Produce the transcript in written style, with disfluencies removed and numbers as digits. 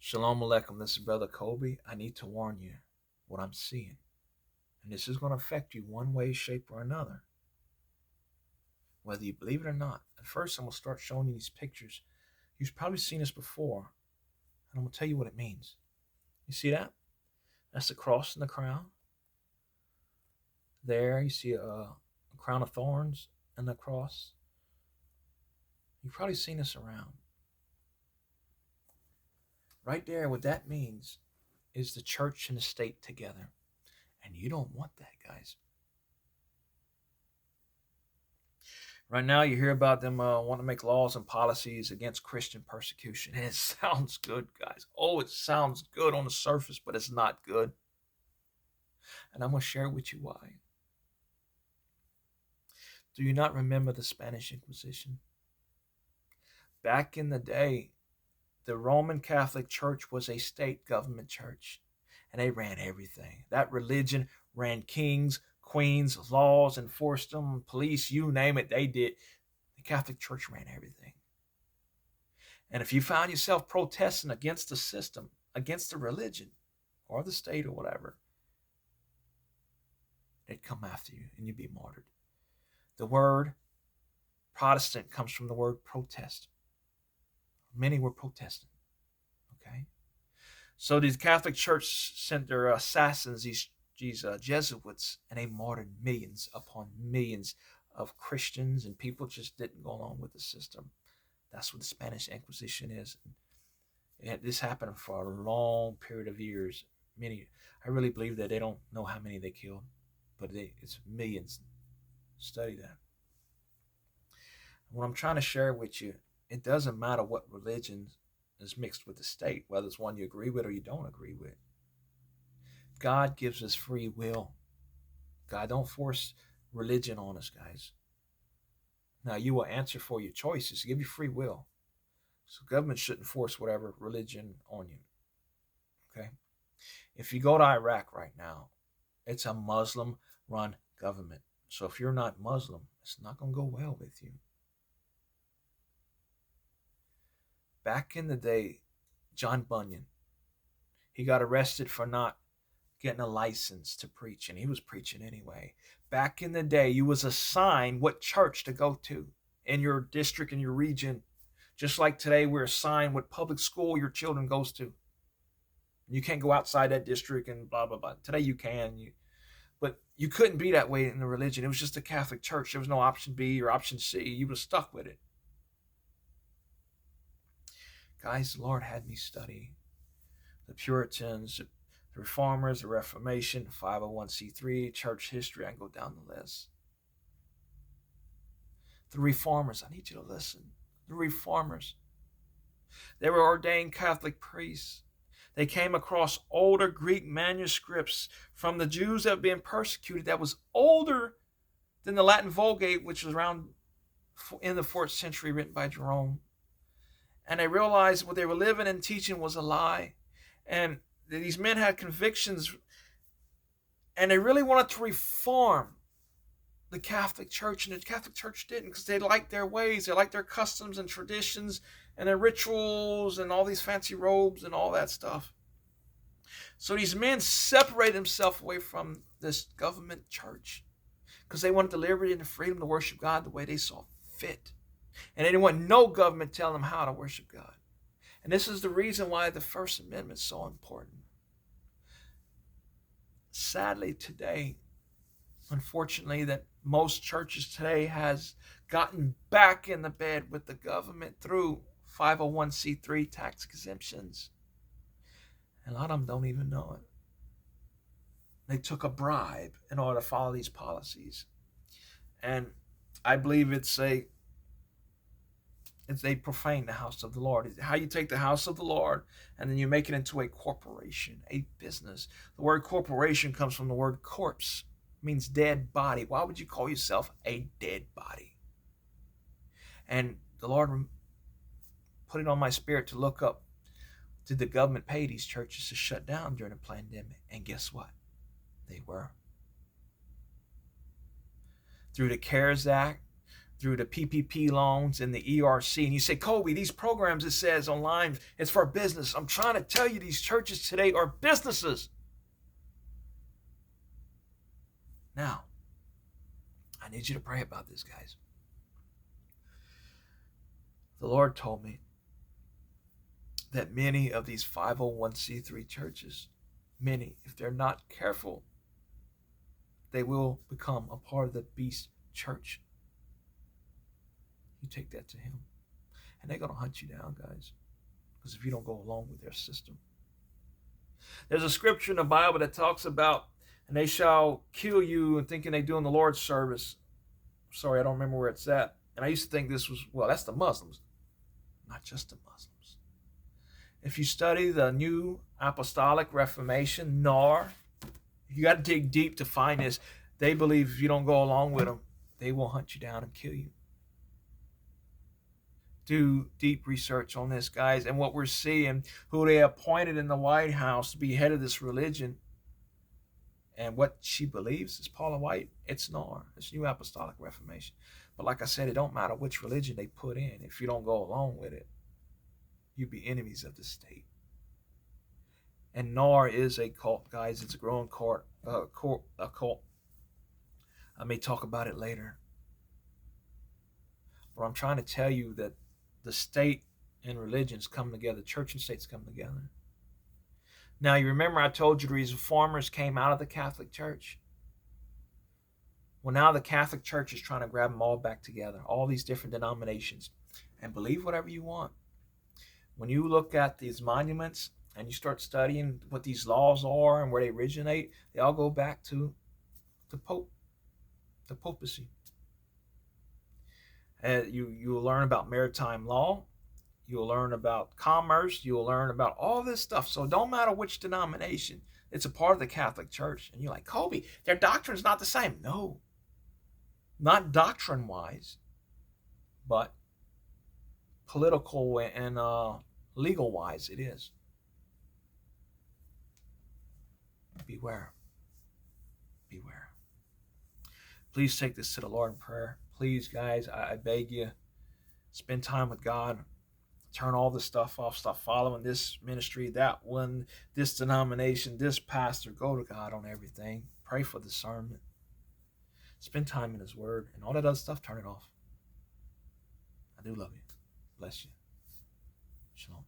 Shalom Aleichem. This is Brother Kobe. I need to warn you what I'm seeing. And this is going to affect you one way, shape, or another, whether you believe it or not. At first, I'm going to start showing you these pictures. You've probably seen this before, and I'm going to tell you what it means. You see that? That's the cross and the crown. There, you see a crown of thorns and the cross. You've probably seen this around. Right there, what that means is the church and the state together. And you don't want that, guys. Right now, you hear about them want to make laws and policies against Christian persecution. And it sounds good, guys. Oh, it sounds good on the surface, but it's not good. And I'm going to share with you why. Do you not remember the Spanish Inquisition? Back in the day, the Roman Catholic Church was a state government church, and they ran everything. That religion ran kings, queens, laws, enforced them, police, you name it, they did. The Catholic Church ran everything. And if you found yourself protesting against the system, against the religion, or the state or whatever, they'd come after you and you'd be martyred. The word Protestant comes from the word protest. Many were protesting. Okay? So these Catholic Church sent their assassins, these Jesuits, and they martyred millions upon millions of Christians, and people just didn't go along with the system. That's what the Spanish Inquisition is. And this happened for a long period of years. I really believe that they don't know how many they killed, but it's millions. Study that. What I'm trying to share with you, it doesn't matter what religion is mixed with the state, whether it's one you agree with or you don't agree with. God gives us free will. God don't force religion on us, guys. Now, you will answer for your choices. Give you free will. So government shouldn't force whatever religion on you. Okay? If you go to Iraq right now, it's a Muslim-run government. So if you're not Muslim, it's not going to go well with you. Back in the day, John Bunyan, he got arrested for not getting a license to preach, and he was preaching anyway. Back in the day, you was assigned what church to go to in your district, in your region. Just like today, we're assigned what public school your children goes to. You can't go outside that district and blah, blah, blah. Today you can. But you couldn't be that way in the religion. It was just a Catholic church. There was no option B or option C. You were stuck with it. Guys, the Lord had me study the Puritans, the Reformers, the Reformation, 501c3, church history. I can go down the list. The Reformers, I need you to listen. The Reformers, they were ordained Catholic priests. They came across older Greek manuscripts from the Jews that were being persecuted that was older than the Latin Vulgate, which was around in the 4th century, written by Jerome. And they realized what they were living and teaching was a lie. And these men had convictions, and they really wanted to reform the Catholic Church, and the Catholic Church didn't, because they liked their ways, they liked their customs and traditions and their rituals and all these fancy robes and all that stuff. So these men separated themselves away from this government church because they wanted the liberty and the freedom to worship God the way they saw fit. And they didn't want no government telling them how to worship God. And this is the reason why the First Amendment is so important. Sadly today, unfortunately, that most churches today has gotten back in the bed with the government through 501c3 tax exemptions. And a lot of them don't even know it. They took a bribe in order to follow these policies. And I believe they profane the house of the Lord. It's how you take the house of the Lord and then you make it into a corporation, a business. The word corporation comes from the word corpse. It means dead body. Why would you call yourself a dead body? And the Lord put it on my spirit to look up, did the government pay these churches to shut down during the pandemic? And guess what? They were. Through the CARES Act, through the PPP loans and the ERC. And you say, Kobe, these programs, it says online, it's for business. I'm trying to tell you, these churches today are businesses. Now, I need you to pray about this, guys. The Lord told me that many of these 501c3 churches, many, if they're not careful, they will become a part of the beast church. You take that to him. And they're going to hunt you down, guys, because if you don't go along with their system. There's a scripture in the Bible that talks about, and they shall kill you and thinking they're doing the Lord's service. Sorry, I don't remember where it's at. And I used to think this was, well, that's the Muslims. Not just the Muslims. If you study the New Apostolic Reformation, NAR, you got to dig deep to find this. They believe if you don't go along with them, they will hunt you down and kill you. Do deep research on this, guys. And what we're seeing, who they appointed in the White House to be head of this religion, and what she believes is Paula White. It's NAR. It's New Apostolic Reformation. But like I said, it don't matter which religion they put in. If you don't go along with it, you be enemies of the state. And NAR is a cult, guys. It's a growing cult. I may talk about it later. But I'm trying to tell you that the state and religions come together. Church and states come together. Now, you remember I told you the reformers came out of the Catholic Church? Well, now the Catholic Church is trying to grab them all back together, all these different denominations. And believe whatever you want. When you look at these monuments and you start studying what these laws are and where they originate, they all go back to the Pope, the papacy. You'll learn about maritime law. You'll learn about commerce. You'll learn about all this stuff. So it don't matter which denomination. It's a part of the Catholic Church. And you're like, Kobe, their doctrine's not the same. No. Not doctrine-wise, but political and legal-wise it is. Beware. Beware. Please take this to the Lord in prayer. Please, guys, I beg you, spend time with God. Turn all this stuff off. Stop following this ministry, that one, this denomination, this pastor. Go to God on everything. Pray for discernment. Spend time in His Word. And all that other stuff, turn it off. I do love you. Bless you. Shalom.